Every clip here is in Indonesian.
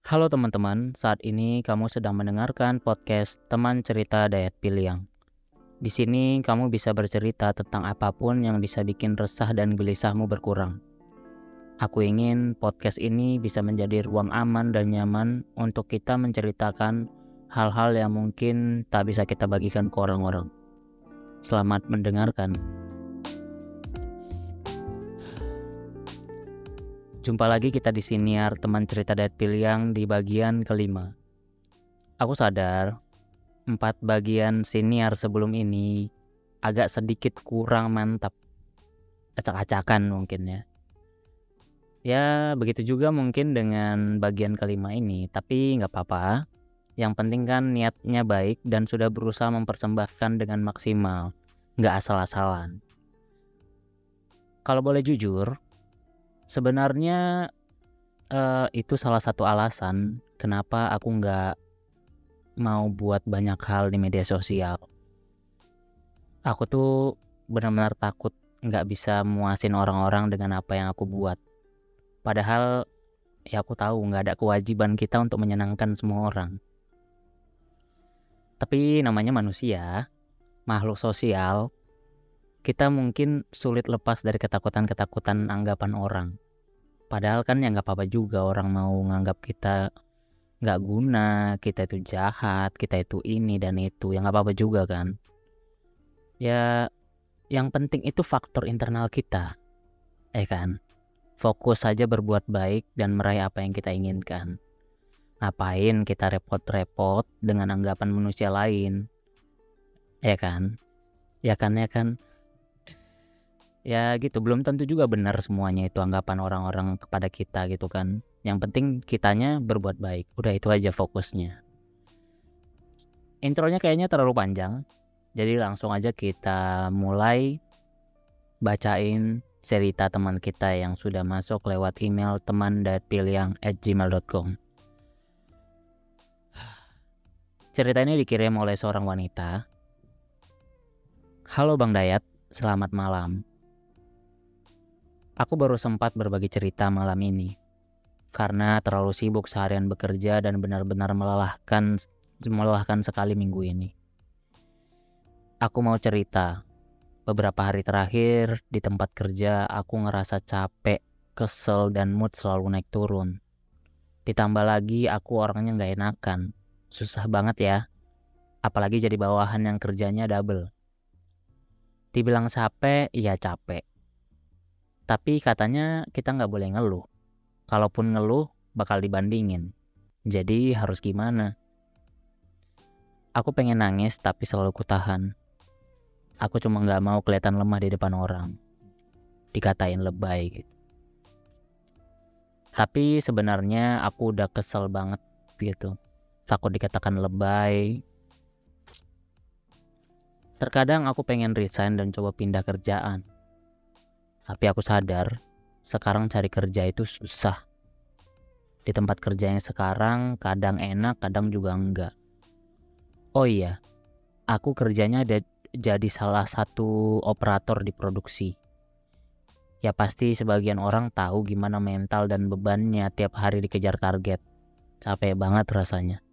Halo teman-teman, saat ini kamu sedang mendengarkan podcast Teman Cerita Dayat Piliang. Di sini kamu bisa bercerita tentang apapun yang bisa bikin resah dan gelisahmu berkurang. Aku ingin podcast ini bisa menjadi ruang aman dan nyaman untuk kita menceritakan hal-hal yang mungkin tak bisa kita bagikan ke orang-orang. Selamat mendengarkan. Jumpa lagi kita di siniar Teman Cerita Dayat Piliang di bagian kelima. Aku sadar 4 bagian siniar sebelum ini agak sedikit kurang mantap, acak-acakan mungkin ya. Ya begitu juga mungkin dengan bagian kelima ini, tapi nggak apa-apa. Yang penting kan niatnya baik dan sudah berusaha mempersembahkan dengan maksimal, nggak asal-asalan. Kalau boleh jujur, sebenarnya itu salah satu alasan kenapa aku nggak mau buat banyak hal di media sosial. Aku tuh benar-benar takut nggak bisa muasin orang-orang dengan apa yang aku buat. Padahal ya aku tahu nggak ada kewajiban kita untuk menyenangkan semua orang. Tapi namanya manusia, makhluk sosial, kita mungkin sulit lepas dari ketakutan-ketakutan anggapan orang. Padahal kan ya nggak apa-apa juga orang mau nganggap kita nggak guna, kita itu jahat, kita itu ini dan itu, ya nggak apa-apa juga kan. Ya yang penting itu faktor internal kita, kan? Fokus saja berbuat baik dan meraih apa yang kita inginkan. Ngapain kita repot-repot dengan anggapan manusia lain? Ya kan? Ya kan, ya kan? Ya gitu, belum tentu juga benar semuanya itu anggapan orang-orang kepada kita gitu kan. Yang penting kitanya berbuat baik. Udah itu aja fokusnya. Intronya kayaknya terlalu panjang. Jadi langsung aja kita mulai bacain cerita teman kita yang sudah masuk lewat email teman.piliang@gmail.com. Cerita ini dikirim oleh seorang wanita. Halo Bang Dayat, selamat malam. Aku baru sempat berbagi cerita malam ini karena terlalu sibuk seharian bekerja dan benar-benar melelahkan sekali minggu ini. Aku mau cerita. Beberapa hari terakhir di tempat kerja aku ngerasa capek, kesel, dan mood selalu naik turun. Ditambah lagi aku orangnya gak enakan. Susah banget ya. Apalagi jadi bawahan yang kerjanya double. Dibilang capek, iya capek. Tapi katanya kita gak boleh ngeluh. Kalaupun ngeluh, bakal dibandingin. Jadi harus gimana? Aku pengen nangis tapi selalu kutahan. Aku cuma gak mau kelihatan lemah di depan orang. Dikatain lebay gitu. Tapi sebenarnya aku udah kesel banget gitu. Takut dikatakan lebay. Terkadang aku pengen resign dan coba pindah kerjaan. Tapi aku sadar, sekarang cari kerja itu susah. Di tempat kerja yang sekarang kadang enak, kadang juga enggak. Oh iya, aku kerjanya jadi salah satu operator di produksi. Ya pasti sebagian orang tahu gimana mental dan bebannya tiap hari dikejar target. Capek banget rasanya.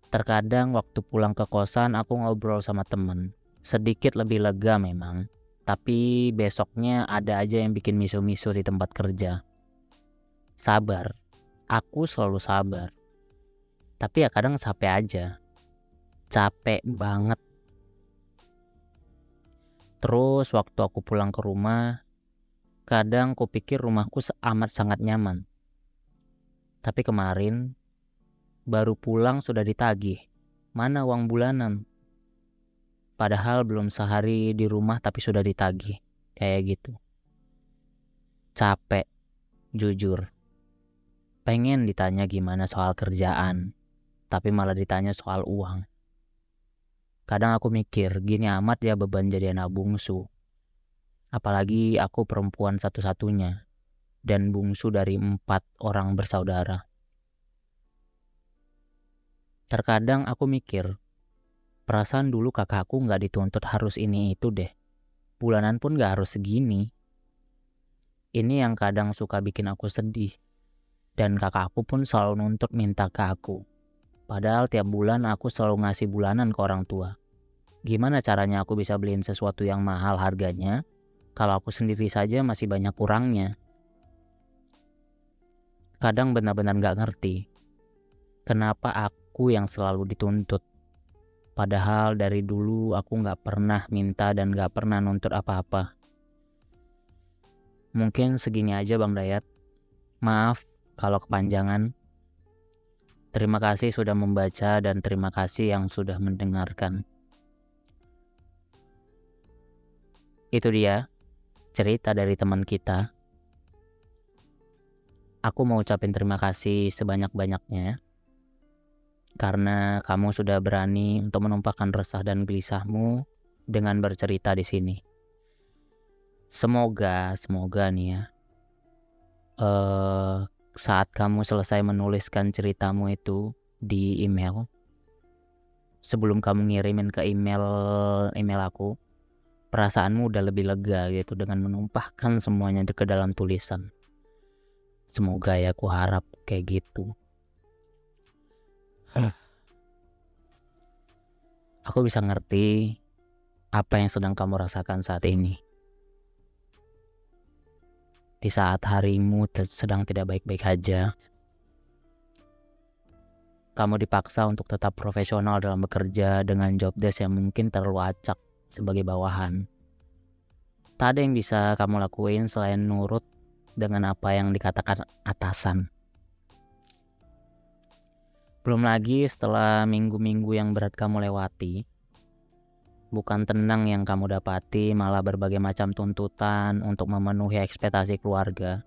Terkadang waktu pulang ke kosan aku ngobrol sama temen. Sedikit lebih lega memang. Tapi besoknya ada aja yang bikin misu-misu di tempat kerja. Sabar. Aku selalu sabar. Tapi ya kadang capek aja. Capek banget. Terus waktu aku pulang ke rumah, kadang kupikir rumahku amat sangat nyaman. Tapi kemarin, baru pulang sudah ditagih. Mana uang bulanan? Padahal belum sehari di rumah tapi sudah ditagih. Kayak gitu. Capek, jujur. Pengen ditanya gimana soal kerjaan, tapi malah ditanya soal uang. Kadang aku mikir, gini amat ya beban jadi anak bungsu. Apalagi aku perempuan satu-satunya, dan bungsu dari 4 orang bersaudara. Terkadang aku mikir, perasaan dulu kakakku gak dituntut harus ini itu deh. Bulanan pun gak harus segini. Ini yang kadang suka bikin aku sedih. Dan kakakku pun selalu nuntut minta ke aku. Padahal tiap bulan aku selalu ngasih bulanan ke orang tua. Gimana caranya aku bisa beliin sesuatu yang mahal harganya kalau aku sendiri saja masih banyak kurangnya? Kadang benar-benar gak ngerti kenapa aku yang selalu dituntut. Padahal dari dulu aku gak pernah minta dan gak pernah nuntut apa-apa. Mungkin segini aja Bang Dayat. Maaf kalau kepanjangan. Terima kasih sudah membaca dan terima kasih yang sudah mendengarkan. Itu dia cerita dari teman kita. Aku mau ucapin terima kasih sebanyak-banyaknya karena kamu sudah berani untuk menumpahkan resah dan gelisahmu dengan bercerita di sini. Semoga nih ya, saat kamu selesai menuliskan ceritamu itu di email, sebelum kamu ngirimin ke email aku, perasaanmu udah lebih lega gitu dengan menumpahkan semuanya ke dalam tulisan. Semoga ya, aku harap kayak gitu. Aku bisa ngerti apa yang sedang kamu rasakan saat ini. Di saat harimu sedang tidak baik-baik aja, kamu dipaksa untuk tetap profesional dalam bekerja dengan job desk yang mungkin terlalu acak sebagai bawahan. Tak ada yang bisa kamu lakuin selain nurut dengan apa yang dikatakan atasan. Belum lagi setelah minggu-minggu yang berat kamu lewati, bukan tenang yang kamu dapati, malah berbagai macam tuntutan untuk memenuhi ekspektasi keluarga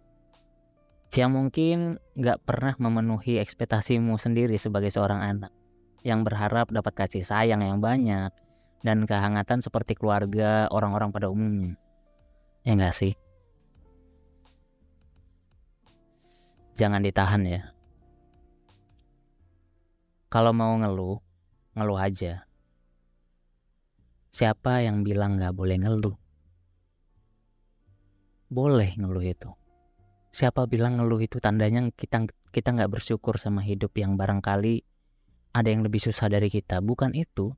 yang mungkin gak pernah memenuhi ekspektasimu sendiri sebagai seorang anak yang berharap dapat kasih sayang yang banyak dan kehangatan seperti keluarga orang-orang pada umumnya. Ya gak sih? Jangan ditahan ya. Kalau mau ngeluh, ngeluh aja. Siapa yang bilang gak boleh ngeluh? Boleh ngeluh itu. Siapa bilang ngeluh itu tandanya kita gak bersyukur sama hidup yang barangkali ada yang lebih susah dari kita? Bukan itu.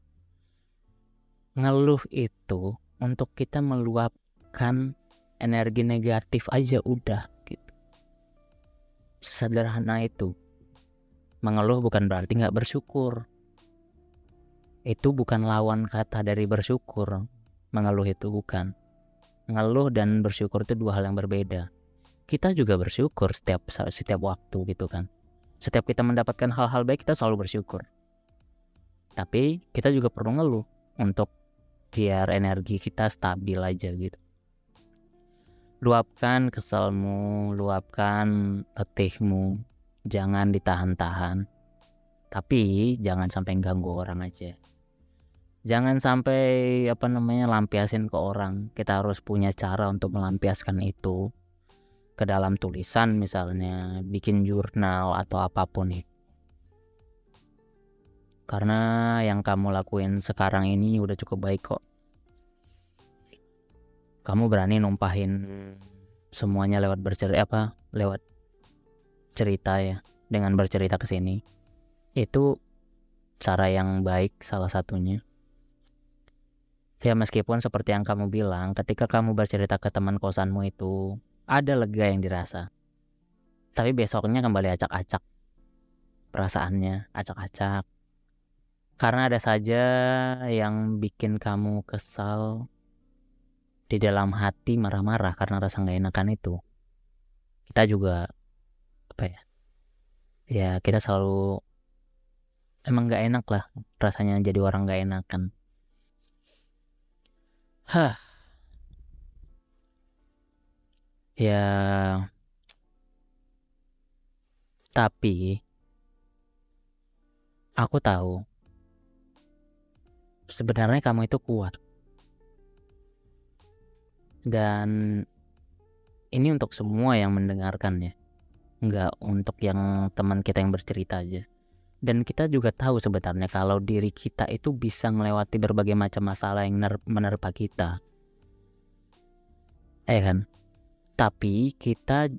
Ngeluh itu untuk kita meluapkan energi negatif aja udah gitu. Sederhana itu. Mengeluh bukan berarti gak bersyukur. Itu bukan lawan kata dari bersyukur. Mengeluh itu bukan. Ngeluh dan bersyukur itu dua hal yang berbeda. Kita juga bersyukur setiap waktu gitu kan. Setiap kita mendapatkan hal-hal baik, kita selalu bersyukur. Tapi kita juga perlu ngeluh untuk biar energi kita stabil aja gitu. Luapkan keselmu, luapkan letihmu. Jangan ditahan-tahan. Tapi jangan sampai ganggu orang aja. Jangan sampai lampiasin ke orang. Kita harus punya cara untuk melampiaskan itu ke dalam tulisan, misalnya bikin jurnal atau apapun itu. Karena yang kamu lakuin sekarang ini udah cukup baik kok. Kamu berani numpahin semuanya lewat cerita ya, dengan bercerita ke sini. Itu cara yang baik salah satunya. Ya meskipun seperti yang kamu bilang, ketika kamu bercerita ke teman kosanmu itu ada lega yang dirasa. Tapi besoknya kembali acak-acak perasaannya, acak-acak. Karena ada saja yang bikin kamu kesal, di dalam hati marah-marah karena rasa gak enakan itu. Kita juga ya kita selalu emang gak enak lah rasanya jadi orang gak enakan. Ya, tapi aku tahu sebenarnya kamu itu kuat. Dan ini untuk semua yang mendengarkan ya, nggak untuk yang teman kita yang bercerita aja. Dan kita juga tahu sebenarnya kalau diri kita itu bisa melewati berbagai macam masalah yang menerpa kita, kan? Tapi kita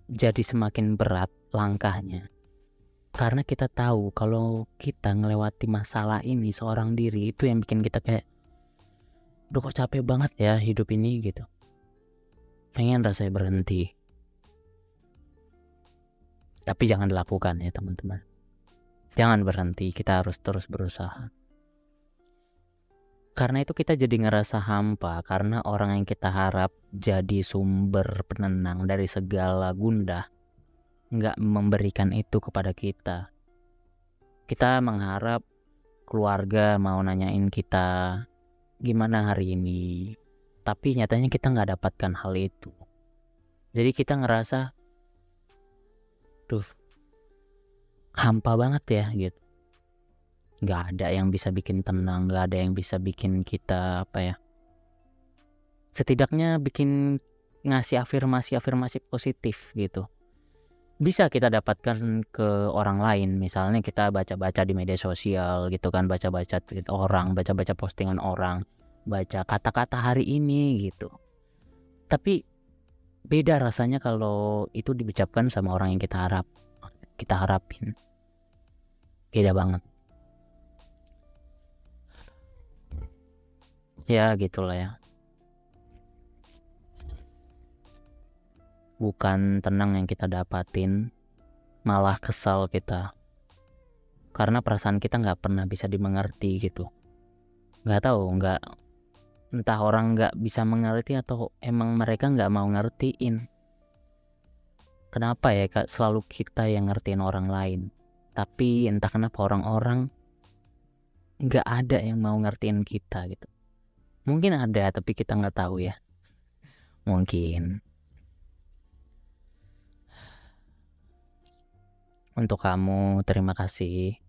jadi semakin berat langkahnya. Karena kita tahu kalau kita ngelewati masalah ini seorang diri, itu yang bikin kita kayak, duh kok capek banget ya hidup ini gitu. Pengen rasanya berhenti. Tapi jangan dilakukan ya teman-teman. Jangan berhenti, kita harus terus berusaha. Karena itu kita jadi ngerasa hampa, karena orang yang kita harap jadi sumber penenang dari segala gundah nggak memberikan itu kepada kita. Kita mengharap keluarga mau nanyain kita gimana hari ini, tapi nyatanya kita nggak dapatkan hal itu. Jadi kita ngerasa, duh, hampa banget ya gitu. Nggak ada yang bisa bikin tenang, nggak ada yang bisa bikin kita setidaknya bikin ngasih afirmasi positif gitu. Bisa kita dapatkan ke orang lain, misalnya kita baca-baca di media sosial gitu kan, baca-baca tweet orang, baca-baca postingan orang, baca kata-kata hari ini gitu. Tapi beda rasanya kalau itu diucapkan sama orang yang kita harapin. Beda banget. Ya gitulah ya. Bukan tenang yang kita dapatin, malah kesal kita. Karena perasaan kita gak pernah bisa dimengerti gitu. Gak tahu, entah orang gak bisa mengerti atau emang mereka gak mau ngertiin. Kenapa ya Kak, selalu kita yang ngertiin orang lain. Tapi entah kenapa orang-orang gak ada yang mau ngertiin kita gitu. Mungkin ada tapi kita gak tahu ya. Mungkin. Untuk kamu terima kasih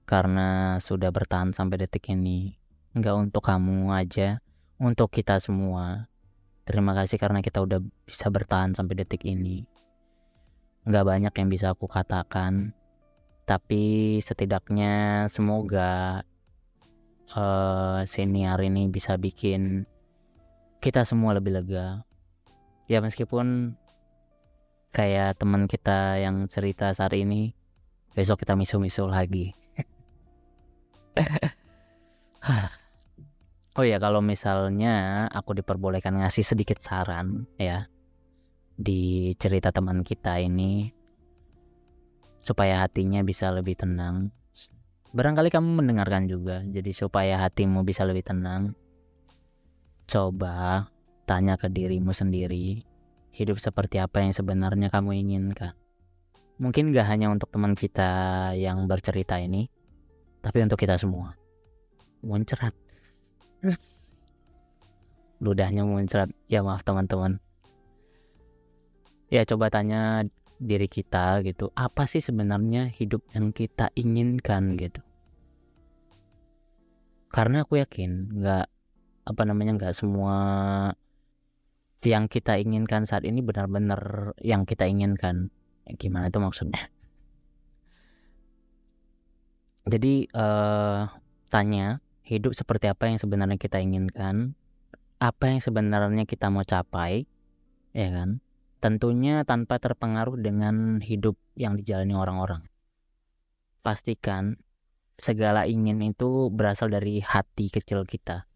karena sudah bertahan sampai detik ini. Enggak untuk kamu aja, untuk kita semua. Terima kasih karena kita udah bisa bertahan sampai detik ini. Enggak banyak yang bisa aku katakan, tapi setidaknya semoga senior ini bisa bikin kita semua lebih lega. Ya meskipun kayak teman kita yang cerita saat ini, besok kita misu-misu lagi. Oh ya, kalau misalnya aku diperbolehkan ngasih sedikit saran ya di cerita teman kita ini, supaya hatinya bisa lebih tenang. Barangkali kamu mendengarkan juga, jadi supaya hatimu bisa lebih tenang, coba tanya ke dirimu sendiri, hidup seperti apa yang sebenarnya kamu inginkan. Mungkin gak hanya untuk teman kita yang bercerita ini, tapi untuk kita semua. Muncrat. Ludahnya muncrat. Ya maaf teman-teman. Ya coba tanya diri kita gitu, apa sih sebenarnya hidup yang kita inginkan gitu. Karena aku yakin gak semua yang kita inginkan saat ini benar-benar yang kita inginkan. Gimana itu maksudnya? Jadi tanya hidup seperti apa yang sebenarnya kita inginkan, apa yang sebenarnya kita mau capai, ya kan? Tentunya tanpa terpengaruh dengan hidup yang dijalani orang-orang. Pastikan segala ingin itu berasal dari hati kecil kita.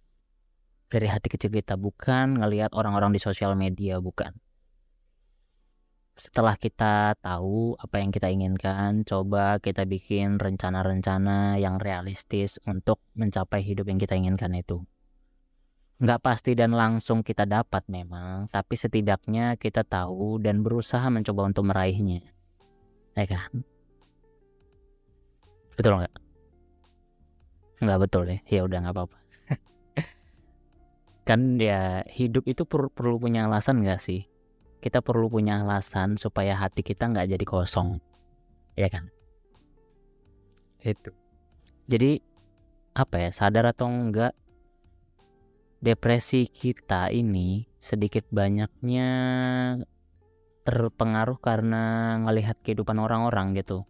Dari hati kecil kita, bukan ngelihat orang-orang di sosial media, bukan. Setelah kita tahu apa yang kita inginkan, coba kita bikin rencana-rencana yang realistis untuk mencapai hidup yang kita inginkan itu. Nggak pasti dan langsung kita dapat memang, tapi setidaknya kita tahu dan berusaha mencoba untuk meraihnya. Ya kan? Betul nggak? Nggak betul ya? Ya udah nggak apa-apa. Kan ya hidup itu perlu punya alasan nggak sih? Kita perlu punya alasan supaya hati kita nggak jadi kosong. Ya kan? Itu. Jadi sadar atau enggak, depresi kita ini sedikit banyaknya terpengaruh karena ngelihat kehidupan orang-orang gitu.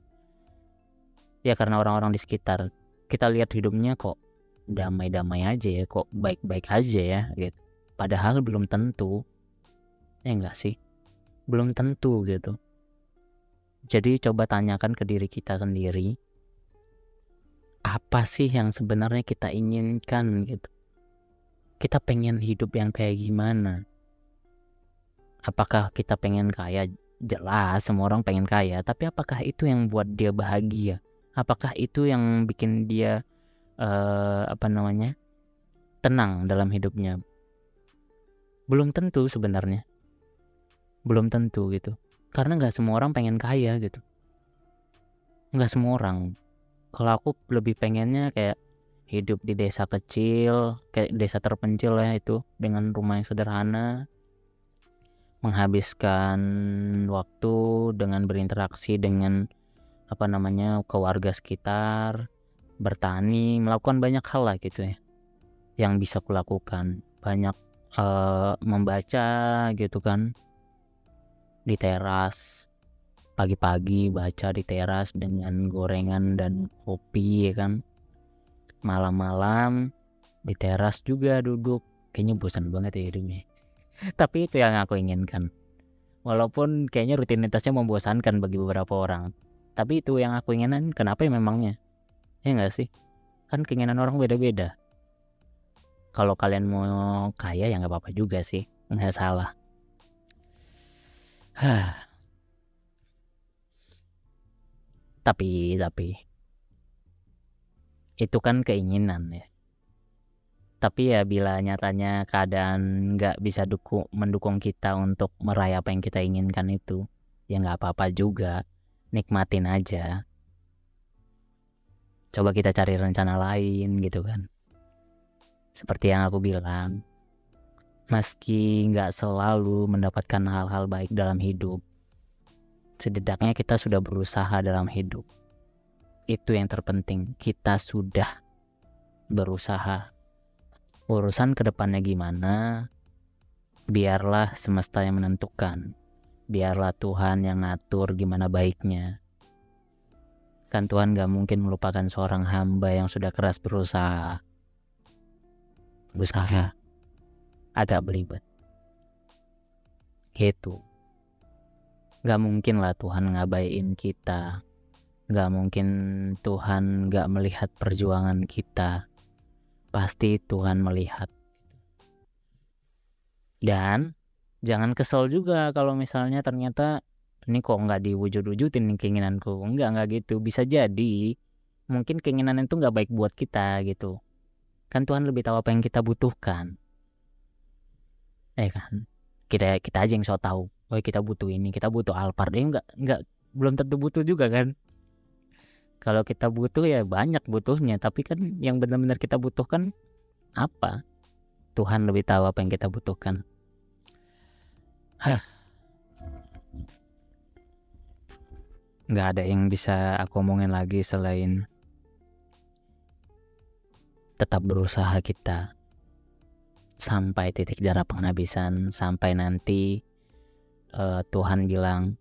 Ya karena orang-orang di sekitar. Kita lihat hidupnya kok damai-damai aja ya, kok baik-baik aja ya gitu. Padahal belum tentu. Ya enggak sih? Belum tentu gitu. Jadi coba tanyakan ke diri kita sendiri, apa sih yang sebenarnya kita inginkan gitu. Kita pengen hidup yang kayak gimana? Apakah kita pengen kaya? Jelas semua orang pengen kaya, tapi apakah itu yang buat dia bahagia? Apakah itu yang bikin dia tenang dalam hidupnya? Belum tentu sebenarnya. Belum tentu gitu. Karena nggak semua orang pengen kaya gitu. Nggak semua orang. Kalau aku lebih pengennya kayak hidup di desa kecil, kayak desa terpencil ya itu, dengan rumah yang sederhana, menghabiskan waktu dengan berinteraksi dengan keluarga sekitar, bertani, melakukan banyak hal lah gitu ya yang bisa kulakukan. Banyak membaca gitu kan, di teras pagi-pagi baca di teras dengan gorengan dan kopi ya kan. Malam-malam di teras juga duduk, kayaknya bosan banget ya hidupnya. Tapi itu yang aku inginkan, walaupun kayaknya rutinitasnya membosankan bagi beberapa orang, tapi itu yang aku inginkan. Kenapa ya memangnya, ya nggak sih? Kan keinginan orang beda-beda. Kalau kalian mau kaya ya nggak apa-apa juga sih, nggak salah. tapi itu kan keinginan ya. Tapi ya bila nyatanya keadaan nggak bisa mendukung kita untuk meraih apa yang kita inginkan itu, ya nggak apa-apa juga, nikmatin aja. Coba kita cari rencana lain gitu kan. Seperti yang aku bilang, meski nggak selalu mendapatkan hal-hal baik dalam hidup, setidaknya kita sudah berusaha dalam hidup. Itu yang terpenting, kita sudah berusaha. Urusan kedepannya gimana, biarlah semesta yang menentukan. Biarlah Tuhan yang ngatur gimana baiknya. Kan Tuhan gak mungkin melupakan seorang hamba yang sudah keras berusaha. Berusaha agak belibet. Gitu. Gak mungkin lah Tuhan ngabaiin kita. Gak mungkin Tuhan gak melihat perjuangan kita. Pasti Tuhan melihat. Dan jangan kesel juga kalau misalnya ternyata ini kok nggak diwujud-wujudin nih keinginanku. Nggak gitu. Bisa jadi mungkin keinginan itu nggak baik buat kita gitu. Kan Tuhan lebih tahu apa yang kita butuhkan. Kan kita aja yang so tahu. Oh kita butuh ini, kita butuh Alphard. Nggak belum tentu butuh juga kan. Kalau kita butuh ya banyak butuhnya, tapi kan yang benar-benar kita butuhkan apa? Tuhan lebih tahu apa yang kita butuhkan. Nggak ada yang bisa aku omongin lagi selain tetap berusaha kita sampai titik darah penghabisan, sampai nanti Tuhan bilang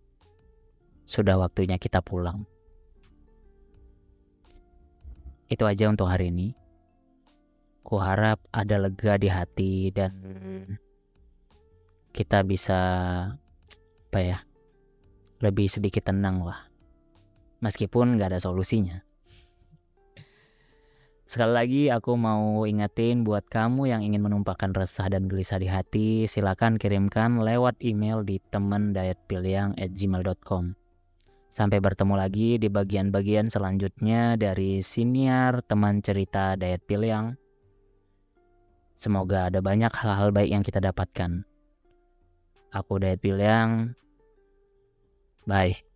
sudah waktunya kita pulang. Itu aja untuk hari ini. Ku harap ada lega di hati dan kita bisa lebih sedikit tenang lah, meskipun gak ada solusinya. Sekali lagi aku mau ingetin buat kamu yang ingin menumpahkan resah dan gelisah di hati, silakan kirimkan lewat email di teman.piliang@gmail.com. Sampai bertemu lagi di bagian-bagian selanjutnya dari Siniar Teman Cerita Dayat Piliang. Semoga ada banyak hal-hal baik yang kita dapatkan. Aku Dayat Piliang. Bye.